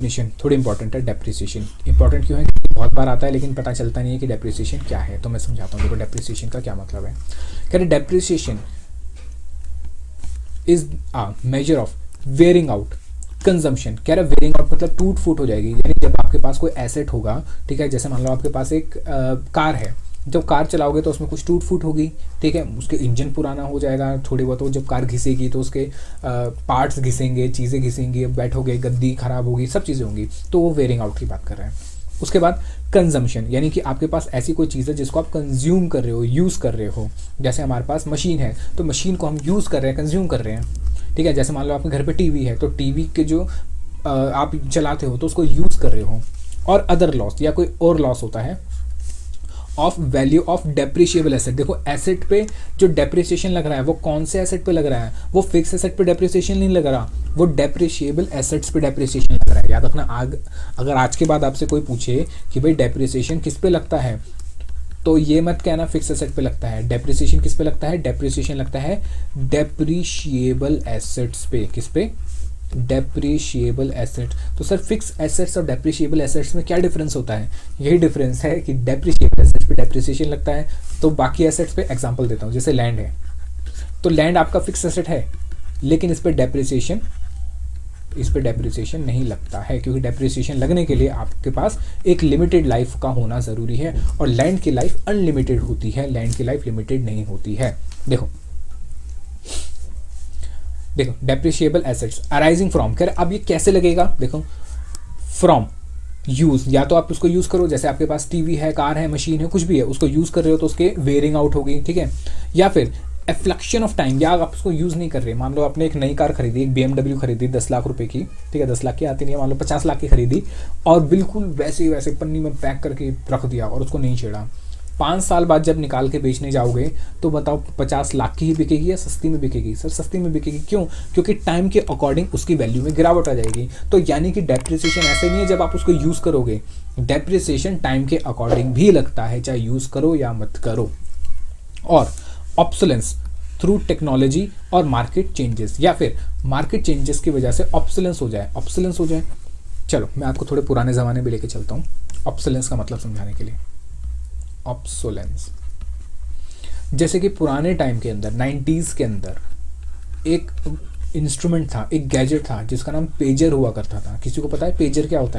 Definition थोड़ी important है। Depreciation important क्यों है? क्योंकि बहुत बार आता है लेकिन पता चलता नहीं है कि डेप्रिसिएशन क्या है। तो मैं समझाता हूँ। देखो डेप्रिसिएशन का क्या मतलब है। कह रहे depreciation is a measure of wearing out consumption. कह रहा है वेयरिंग आउट मतलब टूट फूट हो जाएगी, यानी जब आपके पास कोई एसेट होगा, ठीक है, जैसे मान लो आपके पास एक कार है, जब कार चलाओगे तो उसमें कुछ टूट फूट होगी, ठीक है, उसके इंजन पुराना हो जाएगा थोड़ी बहुत, तो जब कार घिसेगी तो उसके पार्ट्स घिसेंगे, चीज़ें घिसेंगी, बैठोगे गद्दी खराब होगी, सब चीज़ें होंगी, तो वो वेयरिंग आउट की बात कर रहे हैं। उसके बाद कंजम्पशन, यानी कि आपके पास ऐसी कोई चीज़ है जिसको आप कंज्यूम कर रहे हो, यूज़ कर रहे हो। जैसे हमारे पास मशीन है तो मशीन को हम यूज़ कर रहे हैं, कंज्यूम कर रहे हैं, ठीक है। जैसे मान लो आपके घर पे टीवी है तो टीवी के जो आप चलाते हो तो उसको यूज़ कर रहे हो। और अदर लॉस या कोई और लॉस होता है of value of depreciable asset. देखो एसेट पे जो डेप्रिसिएशन लग रहा है वो कौन से एसेट पे लग रहा है? वो फिक्स एसेट पे डेप्रिसिएशन नहीं लग रहा, वो डेप्रिशिएबल एसेट्स पे डेप्रिसिएशन लग रहा है। याद रखना, अगर आज के बाद आपसे कोई पूछे कि भाई डेप्रिसिएशन किस पे लगता है, तो ये मत कहना फिक्स एसेट पे लगता है। डेप्रिसिएशन किस पे लगता है? डेप्रिसिएशन लगता है डेप्रिशिएबल एसेट्स पे। किस पे? Depreciable asset. तो सर फिक्स एसेट्स और डेप्रिशिएबल एसेट्स में क्या डिफरेंस होता है? यही डिफरेंस है कि डेप्रिशिएबल एसेट्स पे डेप्रिसिएशन लगता है, तो बाकी एसेट्स पे एग्जांपल देता हूँ, जैसे लैंड है, तो लैंड आपका फिक्स एसेट है लेकिन इस पे डेप्रिसिएशन नहीं लगता है, क्योंकि डेप्रिसिएशन लगने के लिए आपके पास एक लिमिटेड लाइफ का होना ज़रूरी है, और लैंड की लाइफ अनलिमिटेड होती है, लैंड की लाइफ लिमिटेड नहीं होती है। देखो डेप्रिशिएबल एसेट्स अराइजिंग फ्रॉम, कह रहे अब ये कैसे लगेगा? देखो फ्रॉम यूज, या तो आप उसको यूज करो, जैसे आपके पास टीवी है, कार है, मशीन है, कुछ भी है, उसको यूज कर रहे हो तो उसके वेयरिंग आउट होगी, ठीक है। या फिर एफ्लक्शन ऑफ टाइम, या आप उसको यूज नहीं कर रहे, मान लो आपने एक नई कार खरीदी, एक BMW खरीदी 10 लाख रुपए की, ठीक है, 10 लाख की आती नहीं है, मान लो 50 लाख की खरीदी, और बिल्कुल वैसे ही वैसे पन्नी में पैक करके रख दिया और उसको नहीं छेड़ा। 5 साल बाद जब निकाल के बेचने जाओगे तो बताओ 50 लाख की ही बिकेगी या सस्ती में बिकेगी? सर सस्ती में बिकेगी। क्यों? क्योंकि टाइम के अकॉर्डिंग उसकी वैल्यू में गिरावट आ जाएगी। तो यानी कि डेप्रिसिएशन ऐसे नहीं है जब आप उसको यूज़ करोगे, डेप्रिसिएशन टाइम के अकॉर्डिंग भी लगता है, चाहे यूज़ करो या मत करो। और ऑब्सोलेंस थ्रू टेक्नोलॉजी और मार्केट चेंजेस, या फिर मार्केट चेंजेस की वजह से ऑब्सोलेंस हो जाए। चलो मैं आपको थोड़े पुराने ज़माने में लेके चलता हूँ ऑब्सोलेंस का मतलब समझाने के लिए। ऑब्सोलेंस, जैसे कि पुराने टाइम के अंदर 90s के अंदर एक इंस्ट्रूमेंट था, एक गैजेट था जिसका नाम पेजर हुआ करता था। किसी को पता है पेजर क्या होता है?